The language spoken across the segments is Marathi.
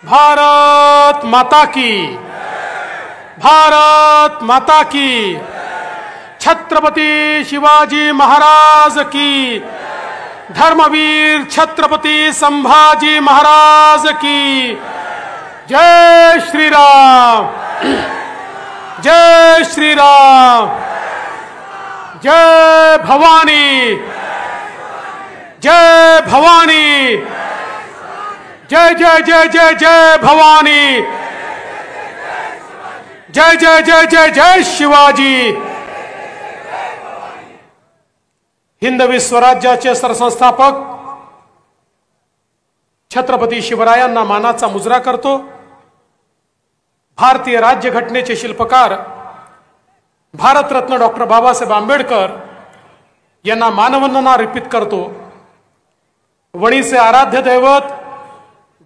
भारत माता की, भारत माता की, छत्रपति शिवाजी महाराज की, धर्मवीर छत्रपति संभाजी महाराज की। जय श्री राम, जय श्री राम, जय भवानी, जय भवानी, जय जय जय जय जय भवानी, जय जय जय जय जय शिवाजी। हिंदवी स्वराज्याचे सरसंस्थापक छत्रपती शिवरायांना मानाचा मुजरा करतो। भारतीय राज्यघटनेचे शिल्पकार भारतरत्न डॉक्टर बाबासाहेब आंबेडकर यांना मानवंदना अर्पित करतो। वणीचे आराध्य दैवत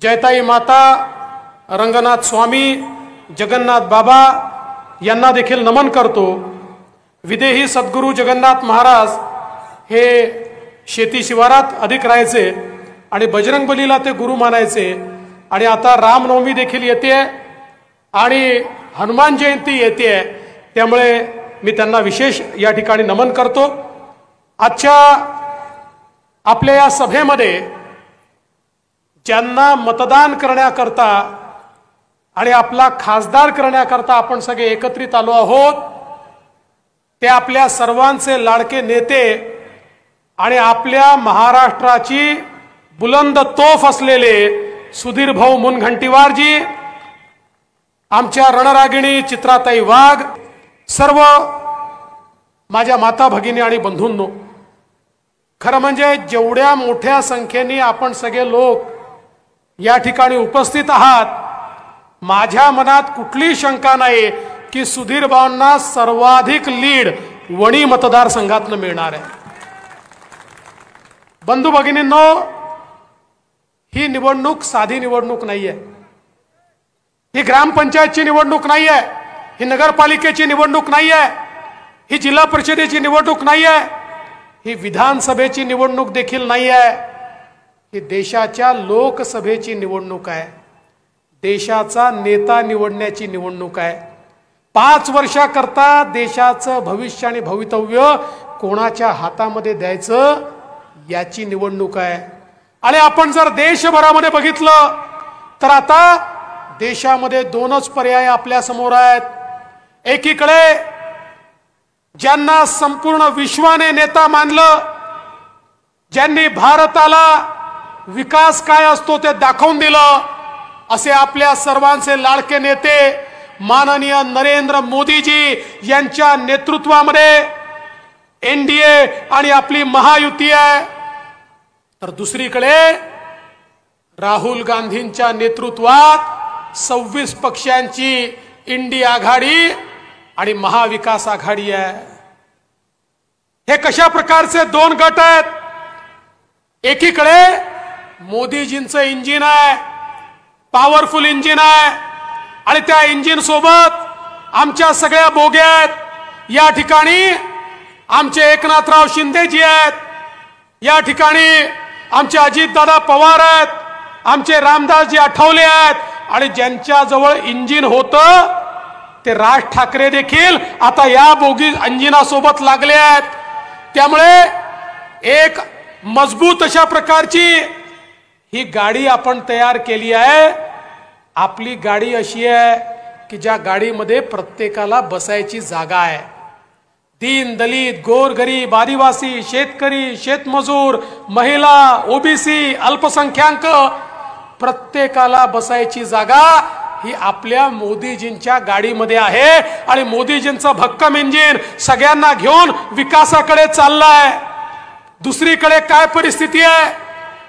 जयताई माता, रंगनाथ स्वामी, जगन्नाथ बाबा यांना देखील नमन करतो। विदेही सद्गुरू जगन्नाथ महाराज हे शेती शिवारात अधिक राहायचे आणि बजरंगबलीला ते गुरु मानायचे। आणि आता रामनवमी देखील येते आणि हनुमान जयंती येते, त्यामुळे मी त्यांना विशेष या ठिकाणी नमन करतो। आजच्या आपल्या या सभेमध्ये ज्यांना मतदान करण्याकरता आणि आपला खासदार करण्याकरता आपण सगळे एकत्रित आलो आहोत, ते आपल्या सर्वांचे लाडके नेते आणि आपल्या महाराष्ट्राची बुलंद तोफ असलेले सुधीर भाऊ मुनगंटीवारजी, आमच्या रणरागिणी चित्राताई वाघ, सर्व माझ्या माता भगिनी आणि बंधूंनो, खरं म्हणजे जेवढ्या मोठ्या संख्येने आपण सगळे लोक या ठिकाणी उपस्थित आहात, माझ्या मनात कुठली शंका नाही की सुधीर भाऊंना सर्वाधिक लीड वणी मतदारसंघातून मिळणार आहे। बंधू भगिनींनो, ही निवडणूक साधी निवडणूक नाहीये, ही ग्रामपंचायतची निवडणूक नाहीये, ही नगरपालिकेची निवडणूक नाहीये, ही जिल्हा परिषदेची निवडणूक नाहीये, ही विधानसभेची निवडणूक देखील नाहीये, ही देशाच्या लोकसभेची निवडणूक आहे। देशाचा नेता निवडण्याची निवडणूक आहे। 5 वर्षाकरता देशाचं भविष्य आणि भवितव्य कोणाच्या हातामध्ये द्यायचं याची निवडणूक आहे। आणि आपण जर देशभरामध्ये बघितलं तर आता देशामध्ये 2च पर्याय आपल्या समोर आहेत। एकीकडे ज्यांना संपूर्ण विश्वाने नेता मानलं, ज्यांनी भारताला विकास काय असतो ते दाखवून दिलं, असे आपल्या सर्वांचे लाडके नेते माननीय नरेंद्र मोदीजी यांच्या नेतृत्वामध्ये एनडीए आणि आपली महायुती आहे। तर दुसरीकडे राहुल गांधींच्या नेतृत्वात 26 पक्षांची इंडी आघाडी आणि महाविकास आघाडी आहे। हे कशा प्रकारचे 2 गट आहेत? एकीकडे मोदीजींचं इंजिन आहे, पॉवरफुल इंजिन आहे, आणि त्या इंजिन सोबत आमच्या सगळ्या बोग्या आहेत। या ठिकाणी आमचे एकनाथराव शिंदेजी आहेत, या ठिकाणी आमचे अजितदादा पवार आहेत, आमचे रामदासजी आठवले आहेत, आणि ज्यांच्या जवळ इंजिन होतं ते राज ठाकरे देखील आता या बोगी इंजिनासोबत लागले आहेत। त्यामुळे एक मजबूत अशा प्रकारची ही गाडी आपण तयार केली आहे। आपली गाडी अशी आहे की ज्या गाडीमध्ये प्रत्येकाला बसायची जागा आहे। दीन दलित, गोरगरीब, आदिवासी, शेतकरी, शेतमजूर, महिला, ओबीसी, अल्पसंख्याक, प्रत्येकाला बसायची जागा ही आपल्या मोदीजींच्या गाडीमध्ये आहे। आणि मोदीजींचं भक्कम इंजिन सगळ्यांना घेऊन विकासाकडे चाललाय। दुसरीकडे काय परिस्थिती आहे?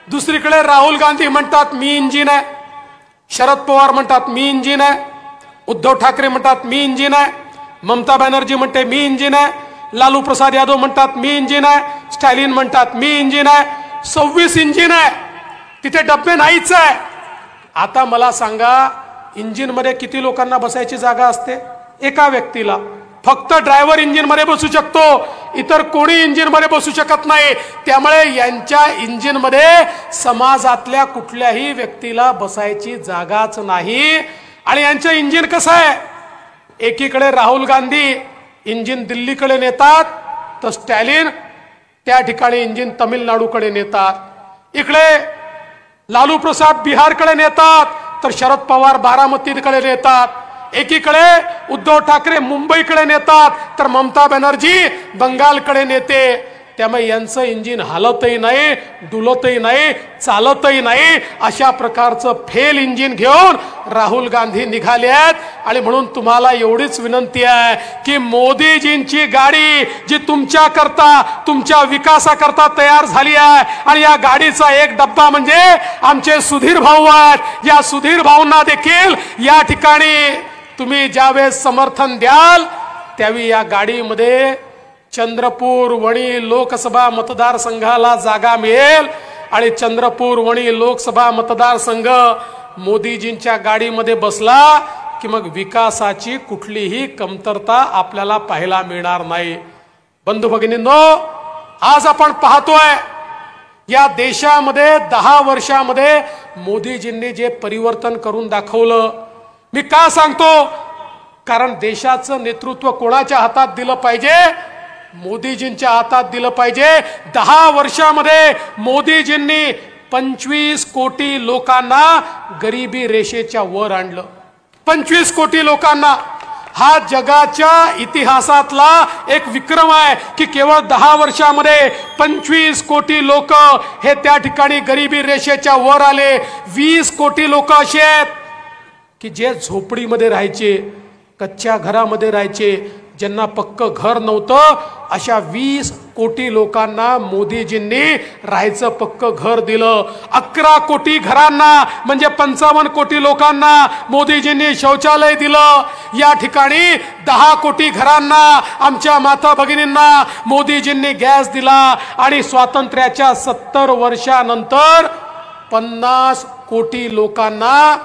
दुसरीकडे राहुल गांधी म्हणतात मी इंजिन आहे, शरद पवार म्हणतात मी इंजिन आहे, उद्धव ठाकरे म्हणतात मी इंजिन आहे, ममता बॅनर्जी म्हणते मी इंजिन आहे, लालू प्रसाद यादव म्हणतात मी इंजिन आहे, स्टॅलिन म्हणतात मी इंजिन आहे। 26 इंजिन आहे, तिथे डब्बे नाहीच आहे। आता मला सांगा, इंजिन मध्ये किती लोकांना बसायची जागा असते? एका व्यक्तीला। फक्त ड्रायव्हर इंजिन मध्ये बसू शकतो, इतर कोणी इंजिन मध्ये बसू शकत नाही। त्यामुळे यांच्या इंजिन मध्ये समाजातल्या कुठल्याही व्यक्तीला बसायची जागाच नाही। आणि यांचं इंजिन कसं आहे, एकीकडे राहुल गांधी इंजिन दिल्लीकडे नेतात, तर स्टॅलिन त्या ठिकाणी इंजिन तमिळनाडूकडे नेतात। इकडे लालू प्रसाद बिहारकडे नेतात, तर शरद पवार बारामतीकडे नेतात। एकीकडे उद्धव ठाकरे मुंबईकडे नेतात, तर ममता बॅनर्जी बंगालकडे नेते। त्यामुळे यांचं इंजिन हालतही नाही, डुलतही नाही, चालतही नाही। अशा प्रकारचं फेल इंजिन घेऊन राहुल गांधी निघाले आहेत। आणि म्हणून तुम्हाला एवढीच विनंती आहे की मोदीजींची गाडी जी तुमच्या करता, तुमच्या विकासाकरता तयार झाली आहे, आणि या गाडीचा एक डब्बा म्हणजे आमचे सुधीर भाऊ आहेत। या सुधीर भाऊंना देखील या ठिकाणी तुम्ही ज्यावेळेस समर्थन द्याल त्यावेळी या गाडीमध्ये चंद्रपूर वणी लोकसभा मतदारसंघाला जागा मिळेल। आणि चंद्रपूर वणी लोकसभा मतदारसंघ मोदीजींच्या गाडीमध्ये बसला की मग विकासाची कुठलीही कमतरता आपल्याला पाहायला मिळणार नाही। बंधू भगिनींनो, आज आपण पाहतोय या देशामध्ये 10 वर्षामध्ये मोदीजींनी जे परिवर्तन करून दाखवलं। मी का सांगतो, कारण देशाचं नेतृत्व कोणाच्या हातात दिलं पाहिजे, मोदीजींच्या हातात दिलं पाहिजे। 10 वर्षामध्ये मोदीजींनी 25 कोटी लोकांना गरिबी रेषेच्या वर आणलं। 25 कोटी लोकांना, हा जगाच्या इतिहासातला एक विक्रम आहे की केवळ 10 वर्षामध्ये 25 कोटी लोक हे त्या ठिकाणी गरिबी रेषेच्या वर आले। 20 कोटी लोक असे आहेत की जे झोपडीमध्ये राहायचे, कच्च्या घरामध्ये राहायचे, ज्यांना पक्क घर नव्हतं, अशा 20 कोटी लोकांना मोदीजींनी राहायचं पक्क घर दिलं। 11 कोटी घरांना म्हणजे 55 कोटी लोकांना मोदीजींनी शौचालय दिलं। या ठिकाणी 10 कोटी घरांना, आमच्या माता भगिनींना मोदीजींनी गॅस दिला। आणि स्वातंत्र्याच्या 70 वर्षानंतर 50 कोटी लोकांना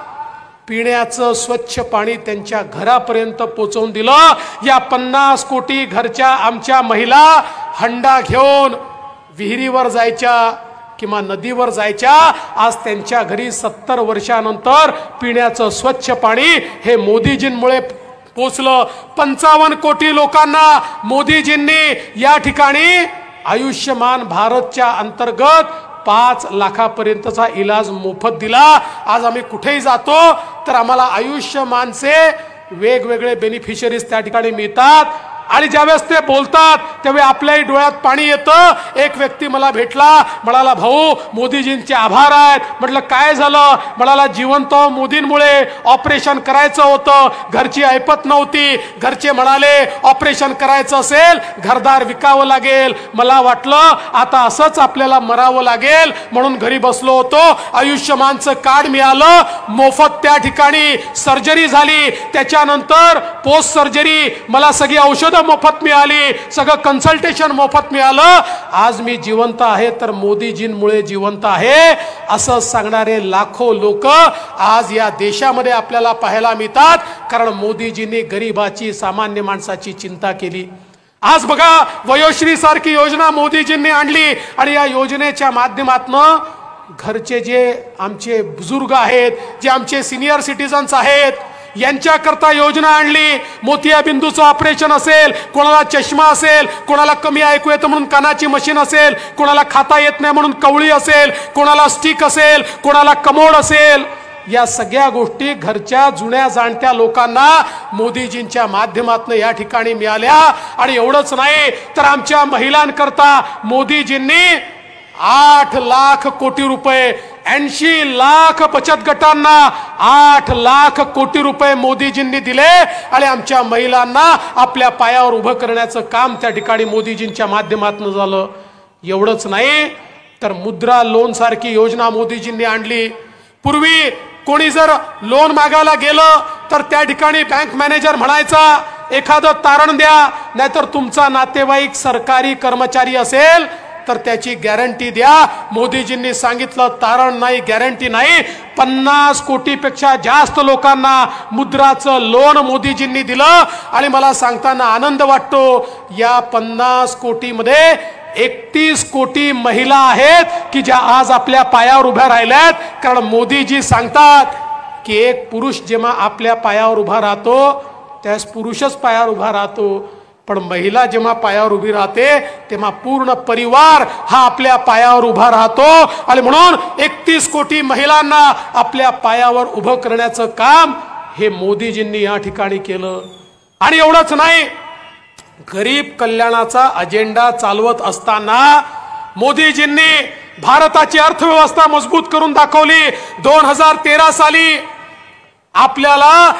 पिण्याचं स्वच्छ पाणी त्यांच्या घरापर्यंत पोहोचवून दिलं। या 50 कोटी घरच्या आमच्या महिला हंडा घेऊन विहिरीवर जायच्या किंवा नदीवर जायच्या। आज त्यांच्या घरी 70 वर्षानंतर पिण्याचं स्वच्छ पाणी हे मोदीजींमुळे पोचलं। 55 कोटी लोकांना मोदीजींनी या ठिकाणी आयुष्यमान भारतच्या अंतर्गत 5 लाखापर्यंतचा इलाज मोफत दिला। आज आम्ही कुठेही जातो तर आम्हाला आयुष्यमानचे वेगवेगळे बेनिफिशरीज त्या ठिकाणी मिळतात। आणि ज्यावेळेस ते बोलतात त्यावेळी आपल्याही डोळ्यात पाणी येतं। एक व्यक्ती मला भेटला, म्हणाला भाऊ मोदीजींचे आभार आहेत। म्हटलं काय झालं? म्हणाला जिवंत मोदींमुळे ऑपरेशन करायचं होतं, घरची ऐपत नव्हती, घरचे म्हणाले ऑपरेशन करायचं असेल घरदार विकावं लागेल। मला वाटलं आता असंच आपल्याला मरावं लागेल, म्हणून घरी बसलो होतो। आयुष्यमानचं कार्ड मिळालं, मोफत त्या ठिकाणी सर्जरी झाली, त्याच्यानंतर पोस्ट सर्जरी मला सगळी औषधं मोफत मिळाली, सगळं कन्सल्टेशन मोफत मिळालं। आज मी जिवंत आहे तर मोदीजींमुळे जिवंत आहे, असं सांगणारे लाखो लोक आज या देशामध्ये आपल्याला पाहायला मिळतात। कारण मोदीजींनी गरिबाची, सामान्य माणसाची चिंता केली। आज बघा वयोश्री सारखी योजना मोदीजींनी आणली, आणि या योजनेच्या माध्यमातून घरचे जे आमचे बुजुर्ग आहेत, जे आमचे सिनियर सिटीजन्स आहेत, यांच्याकरता योजना आणली। मोतियाबिंदूचं ऑपरेशन असेल, कोणाला चष्मा असेल, कोणाला कमी ऐकू येतं म्हणून कानाची मशीन असेल, कोणाला खाता येत नाही म्हणून कवळी असेल, कोणाला स्टिक असेल, कोणाला कमोड असेल, या सगळ्या गोष्टी घरच्या जुन्या जाणत्या लोकांना मोदीजींच्या माध्यमातून या ठिकाणी मिळाल्या। आणि एवढंच नाही तर आमच्या महिलांकरता मोदीजींनी 8 लाख कोटी रुपये, 80 लाख बचत गटांना 8 लाख कोटी रुपये मोदीजींनी दिले। आणि आमच्या महिलांना आपल्या पायावर उभं करण्याचं काम त्या ठिकाणी मोदीजींच्या माध्यमातून झालं। एवढंच नाही तर मुद्रा लोन सारखी योजना मोदीजींनी आणली। पूर्वी कोणी जर लोन मागायला गेलं तर त्या ठिकाणी बँक मॅनेजर म्हणायचा एखादं तारण द्या, नाहीतर तुमचा नातेवाईक सरकारी कर्मचारी असेल तर त्याची गॅरंटी द्या। मोदीजींनी सांगितलं तारण नाही, गॅरंटी नाही। 50 कोटीपेक्षा जास्त लोकांना मुद्राचं लोन मोदीजींनी दिलं आणि मला सांगताना आनंद वाटतो, या 50 कोटीमध्ये 31 कोटी महिला आहेत की ज्या आज आपल्या पायावर उभ्या राहिल्यात। कारण मोदीजी सांगतात की एक पुरुष जेव्हा आपल्या पायावर उभा राहतो त्यास पुरुषच पायावर उभा राहतो, पण महिला जेव्हा पायावर उभी राहते तेव्हा पूर्ण परिवार हा आपल्या पायावर उभा राहतो। आणि म्हणून 31 कोटी महिलांना आपल्या पायावर उभं करण्याचं काम हे मोदीजींनी या ठिकाणी केलं। आणि एवढंच नाही, गरीब कल्याणाचा अजेंडा चालवत असताना मोदीजींनी भारताची अर्थव्यवस्था मजबूत करून दाखवली। 2013 साली आपल्याला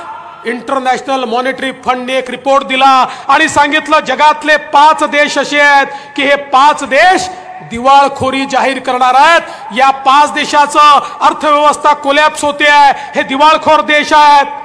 इंटरनॅशनल मॉनिटरी फंडने एक रिपोर्ट दिला आणि सांगितलं जगातले 5 देश असे आहेत की हे 5 देश दिवाळखोरी जाहीर करणार आहेत। या 5 देशाचं अर्थव्यवस्था कोलॅप्स होते आहे, हे दिवाळखोर देश आहेत।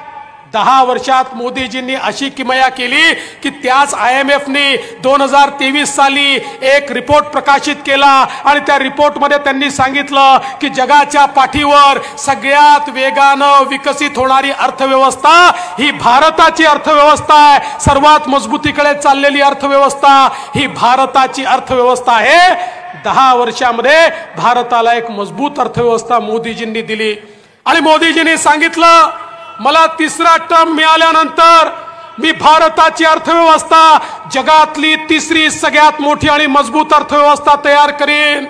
10 वर्षात मोदीजींनी अशी किमया केली की त्याच IMF ने 2023 साली एक रिपोर्ट प्रकाशित केला आणि त्या रिपोर्टमध्ये त्यांनी सांगितलं की जगाच्या पाठीवर सगळ्यात वेगानं विकसित होणारी अर्थव्यवस्था ही भारताची अर्थव्यवस्था आहे। सर्वात मजबूतीकडे चाललेली अर्थव्यवस्था ही भारताची अर्थव्यवस्था आहे। 10 वर्षामध्ये भारताला एक मजबूत अर्थव्यवस्था मोदीजींनी दिली आणि मोदीजींनी सांगितलं मला 3रा टर्म मिळाल्यानंतर मी भारताची अर्थव्यवस्था जगातली 3री सगळ्यात मोठी आणि मजबूत अर्थव्यवस्था तयार करेन।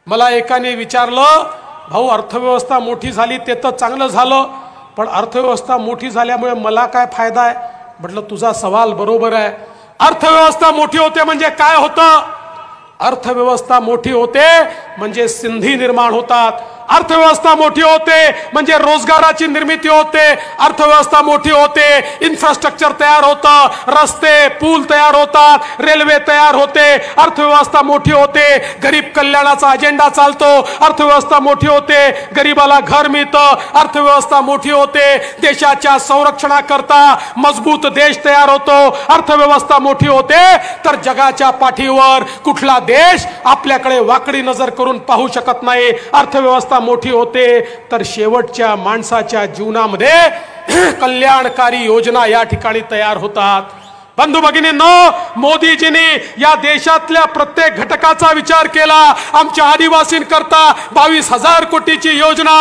मला एकाने विचारलं भाऊ अर्थव्यवस्था मोठी झाली ते तर चांगलं झालं, पण अर्थव्यवस्था मोठी झाल्यामुळे मला काय फायदा आहे? म्हटलं तुझा सवाल बरोबर आहे। अर्थव्यवस्था मोठी होते म्हणजे काय होतं? अर्थव्यवस्था मोठी होते म्हणजे संधी निर्माण होतात, अर्थव्यवस्था मोठी होते म्हणजे रोजगाराची निर्मिती होते, अर्थव्यवस्था मोठी होते इन्फ्रास्ट्रक्चर तयार होतं, रस्ते पूल तयार होतात, रेल्वे तयार होते, अर्थव्यवस्था मोठी होते गरीब कल्याणाचा अजेंडा चालतो, अर्थव्यवस्था मोठी होते गरीबाला घर मिळतं, अर्थव्यवस्था मोठी होते देशाच्या संरक्षणाकरता मजबूत देश तयार होतो, अर्थव्यवस्था मोठी होते तर जगाच्या पाठीवर कुठला देश आपल्याकडे वाकडी नजर करून पाहू शकत नाही। अर्थव्यवस्था मोठी होते तर शेवटच्या माणसाच्या जीवनामध्ये कल्याणकारी योजना या ठिकाणी तयार होतात। बंधू भगिनींनो, मोदीजींनी या देशातल्या प्रत्येक घटकाचा विचार केला। आमच्या आदिवासींकरता 22,000 कोटीची योजना,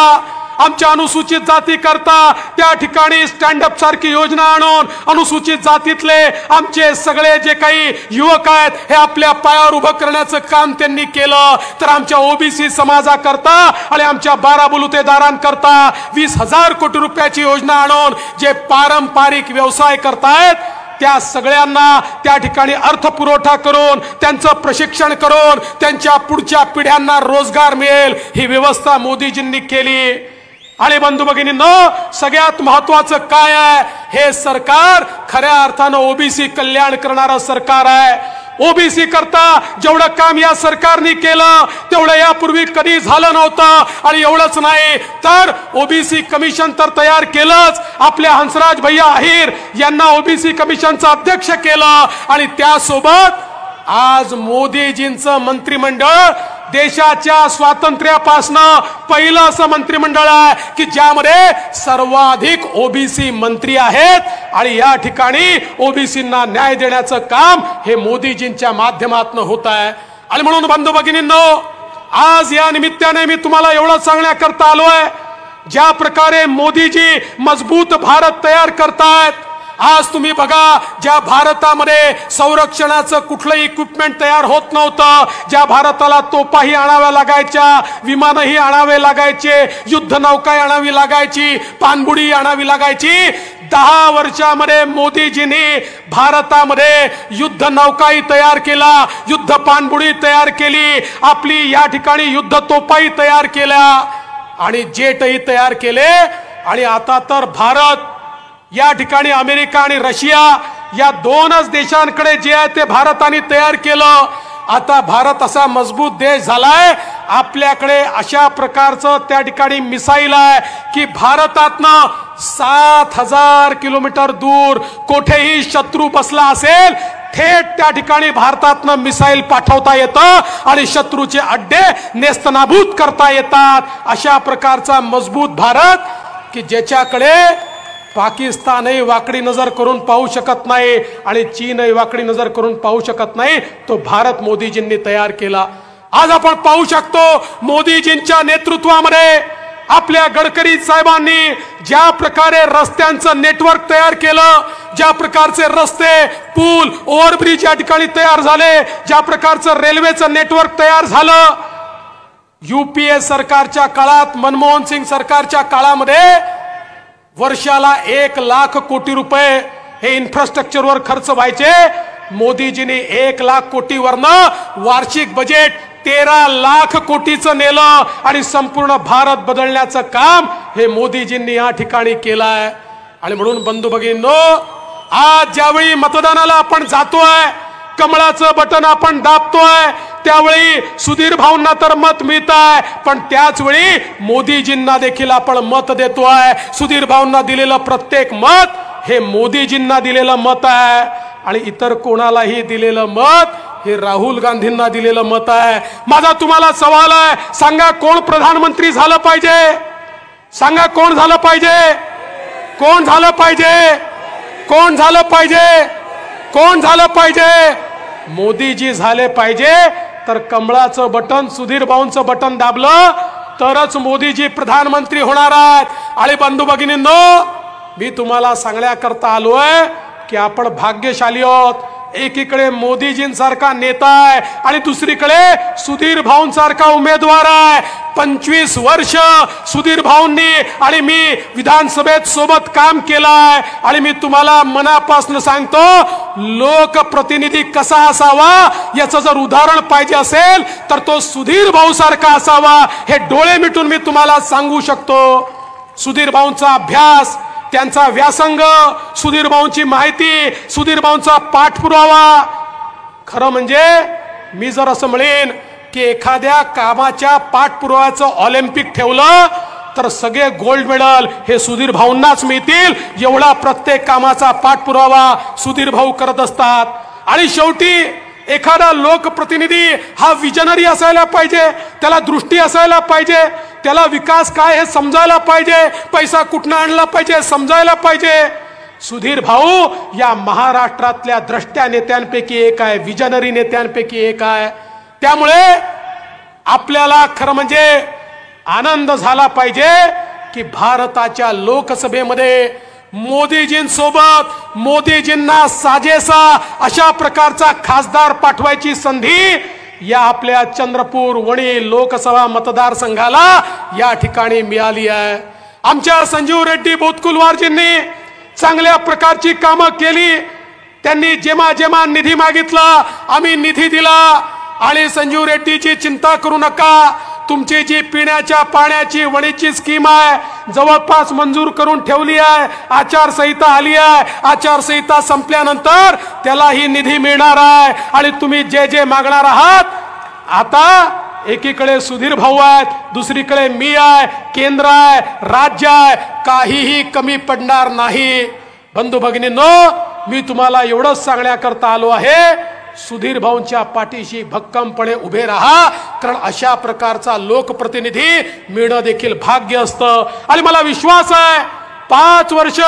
आमच्या अनुसूचित जाती करता त्या ठिकाणी स्टँड अप सारखी योजना आणून अनुसूचित जातीतले आमचे सगळे जे काही युवक आहेत हे आपल्या पायावर उभं करण्याचं काम त्यांनी केलं। तर आमच्या ओबीसी समाजाकरता आणि आमच्या 12 बलुतेदारांकरता 20,000 कोटी रुपयाची योजना आणून जे पारंपरिक व्यवसाय करतायत त्या सगळ्यांना त्या ठिकाणी अर्थपुरवठा करून त्यांचं प्रशिक्षण करून त्यांच्या पुढच्या पिढ्यांना रोजगार मिळेल ही व्यवस्था मोदीजींनी केली। आणि बंधू भगिनींनो, सगळ्यात महत्त्वाचं काय आहे? हे सरकार खऱ्या अर्थानं ओबीसी कल्याण करणारं सरकार आहे। ओबीसी करता जेवढं काम या सरकारने केलं तेवढं यापूर्वी कधी झालं नव्हतं। आणि एवढंच नाही तर ओबीसी कमिशन तर तयार केलंच, आपल्या हंसराज भैया अहिर यांना ओबीसी कमिशनचं अध्यक्ष केलं आणि त्यासोबत आज मोदीजींचं मंत्रिमंडळ देशाच्या स्वातंत्र्यापासनं पहिलं असं मंत्रिमंडळ आहे की ज्यामध्ये सर्वाधिक ओबीसी मंत्री आहेत आणि या ठिकाणी ओबीसींना न्याय देण्याचं काम हे मोदीजींच्या माध्यमातून होत आहे। आणि म्हणून बंधू भगिनींनो, आज या निमित्ताने मी तुम्हाला एवढं सांगण्याकरता आलोय, ज्या प्रकारे मोदीजी मजबूत भारत तयार करतायत। आज तुम्ही बघा, ज्या भारतामध्ये संरक्षणाचं कुठलंही इक्विपमेंट तयार होत नव्हतं, ज्या भारताला तोफाही आणाव्या लागायच्या, विमानही आणावे लागायचे, युद्धनौका आणावी लागायची, पाणबुडी आणावी लागायची, 10 वर्षामध्ये मोदीजींनी भारतामध्ये युद्धनौकाही तयार केला, युद्ध पाणबुडी तयार केली, आपली या ठिकाणी युद्ध तोफाही तयार केल्या आणि जेटही तयार केले। आणि आता तर भारत या ठिकाणी अमेरिका आणि रशिया या 2च देशांकडे जे आहे ते भारताने तयार केलं। आता भारत असा मजबूत देश झालाय, आपल्याकडे अशा प्रकारचं त्या ठिकाणी मिसाईल आहे की भारतातनं 7,000 किलोमीटर दूर कोठेही शत्रू बसला असेल थेट त्या ठिकाणी भारतातनं मिसाईल पाठवता येतं आणि शत्रूचे अड्डे नेस्तनाबूत करता येतात. अशा प्रकारचा मजबूत भारत की ज्याच्याकडे पाकिस्तानही वाकडी नजर करून पाहू शकत नाही आणि चीनही वाकडी नजर करून पाहू शकत नाही, तो भारत मोदीजींनी तयार केला. आज आपण पाहू शकतो मोदीजींच्या नेतृत्वामध्ये आपल्या गडकरी साहेबांनी ज्या प्रकारे रस्त्यांचं नेटवर्क तयार केलं, ज्या प्रकारचे रस्ते पूल ओव्हरब्रिज या ठिकाणी तयार झाले, ज्या प्रकारचं रेल्वेचं नेटवर्क तयार झालं, यूपीए सरकारच्या काळात मनमोहन सिंग सरकारच्या काळामध्ये वर्षाला 1,00,000 कोटी रुपये हे इन्फ्रास्ट्रक्चरवर खर्च व्हायचे. मोदीजींनी 1,00,000 कोटीवरनं वार्षिक बजेट 13,00,000 कोटीचं नेलं आणि संपूर्ण भारत बदलण्याचं काम हे मोदीजींनी या ठिकाणी केलंय. आणि म्हणून बंधू भगिनींनो, आज ज्यावेळी मतदानाला आपण जातोय, कमळाचं बटन आपण दाबतोय, त्यावेळी सुधीर भाऊंना तर मत मिळत आहे, पण त्याच वेळी मोदीजींना देखील आपण मत देतोय. सुधीर भाऊंना दिलेलं प्रत्येक मत हे मोदीजींना दिलेलं मत आहे आणि इतर कोणालाही दिलेलं मत हे राहुल गांधींना दिलेलं मत आहे. माझा तुम्हाला सवाल आहे, सांगा कोण प्रधानमंत्री झालं पाहिजे? सांगा कोण झालं पाहिजे? कोण झालं पाहिजे? कोण झालं पाहिजे? कोण झालं पाहिजे? मोदीजी झाले पाहिजे. तर कमळाचं बटन, सुधीर भाऊंचं बटन दाबलं तरच मोदीजी प्रधानमंत्री होणार आहेत. आणि बंधू भगिनींनो, मी तुम्हाला सांगण्याकरता आलोय की आपण भाग्यशाली आहोत. एकीकडे मोदीजींसारखा नेता आहे आणि दुसरीकडे सुधीर भाऊंसारखा उमेदवार आहे. 25 वर्ष सुधीर भाऊंनी आणि मी विधानसभेत सोबत काम केलंय आणि मी तुम्हाला मनापासून सांगतो, लोकप्रतिनिधी कसा असावा याचं जर उदाहरण पाहिजे असेल तर तो सुधीर भाऊ सारखा असावा, हे डोळे मिटून मी तुम्हाला सांगू शकतो. सुधीर भाऊंचा अभ्यास, त्यांचा व्यासंग, सुधीर भाऊंची माहिती, सुधीर भाऊंचा पाठपुरावा, खरं म्हणजे मी जर असं म्हणेन की एखाद्या कामाच्या पाठपुराव्याचं ऑलिम्पिक ठेवलं तर सगळे गोल्ड मेडल हे सुधीर भाऊंनाच मिळतील. एवढा प्रत्येक कामाचा पाठपुरावा सुधीर भाऊ करत असतात. आणि शेवटी एखादा लोकप्रतिनिधी हा विजनरी असायला पाहिजे, त्याला दृष्टी असायला पाहिजे, त्याला विकास काय हे समजायला पाहिजे, पैसा कुठनं आणला पाहिजे समजायला पाहिजे. सुधीर भाऊ या महाराष्ट्रातल्या द्रष्ट्या नेत्यांपैकी एक आहे, विजनरी नेत्यांपैकी एक आहे. त्यामुळे आपल्याला खरं म्हणजे आनंद झाला पाहिजे की भारताच्या लोकसभेमध्ये मोदीजींसोबत, मोदीजींना साजेसा अशा प्रकारचा खासदार पाठवायची संधी या आपल्या चंद्रपूर वणी लोकसभा मतदारसंघाला या ठिकाणी मिळाली आहे. आमच्या संजीव रेड्डी बोतकुलवारजींनी चांगल्या प्रकारची कामं केली. त्यांनी जेव्हा जेव्हा निधी मागितला आम्ही निधी दिला. आणि संजीव रेड्डीची चिंता करू नका, तुमची जी पिण्याच्या पाण्याची वणीची स्कीम आहे जवळपास मंजूर करून ठेवली आहे. आचारसंहिता आली आहे, आचारसंहिता संपल्यानंतर त्यालाही निधी मिळणार आहे. आणि तुम्ही जे जे मागणार आहात, आता एकीकडे सुधीर भाऊ आहेत, दुसरीकडे मी आहे, केंद्र आहे, राज्य आहे, काहीही कमी पडणार नाही. बंधू भगिनींनो, मी तुम्हाला एवढंच सांगण्याकरता आलो आहे, सुधीर भाऊंच्या पाठीशी भक्कमपणे उभे राहा, कारण अशा प्रकारचा लोकप्रतिनिधी मिळणं देखील भाग्य असतं. आणि मला विश्वास आहे 5 वर्ष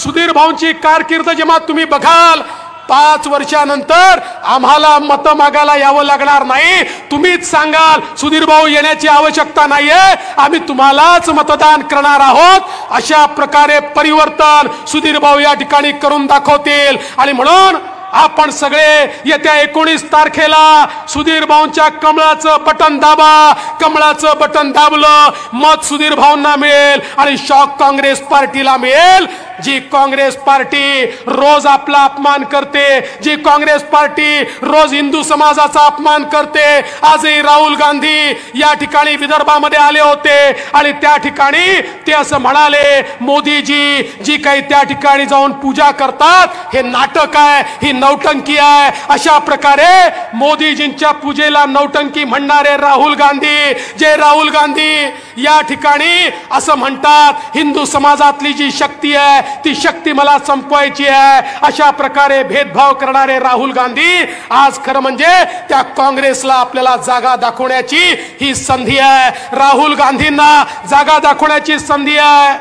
सुधीर भाऊंची कारकीर्द जेव्हा तुम्ही बघाल, 5 वर्षानंतर आम्हाला मत मागायला यावं लागणार नाही. तुम्हीच सांगाल सुधीर भाऊ येण्याची आवश्यकता नाहीये, आम्ही तुम्हालाच मतदान करणार आहोत. अशा प्रकारे परिवर्तन सुधीर भाऊ या ठिकाणी करून दाखवतील. आणि म्हणून आपण सगळे येत्या 19 तारखेला सुधीर भाऊंच्या कमळाचं बटन दाबा. कमळाचं बटन दाबलं, मत सुधीर भाऊंना मिळेल आणि शॉक काँग्रेस पार्टीला मिळेल. जी काँग्रेस पार्टी रोज आपला अपमान करते, जी काँग्रेस पार्टी रोज हिंदू समाजाचा अपमान करते, आजही राहुल गांधी या ठिकाणी विदर्भामध्ये आले होते आणि त्या ठिकाणी ते असं म्हणाले, मोदीजी जी काही त्या ठिकाणी जाऊन पूजा करतात हे नाटक आहे, ही नौटंकी आहे. अशा प्रकारे मोदीजींच्या पूजेला नौटंकी म्हणणारे राहुल गांधी, जे राहुल गांधी या ठिकाणी असं म्हणतात, हिंदू समाजातली जी शक्ती आहे ती शक्ती मला संपवायची आहे. अशा प्रकारे भेदभाव करणारे राहुल गांधी आज खरं म्हणजे त्या काँग्रेसला आपल्याला जागा दाखवण्याची ही संधी आहे. राहुल गांधींना जागा दाखवण्याची संधी आहे.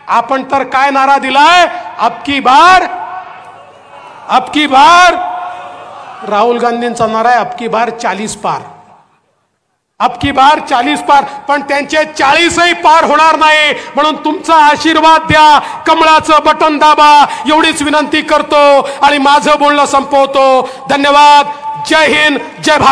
आपण तर काय नारा दिलाय, अबकी बार राहुल गांधींचा नारा आहे अबकी बार 40 पार, अबकी बार 40 पार. पण त्यांचे 40ही पार होणार नाही, म्हणून तुमचा आशीर्वाद द्या, कमळाचं बटन दाबा, एवढीच विनंती करतो आणि माझं बोलणं संपवतो. धन्यवाद. जय हिंद, जय भारत.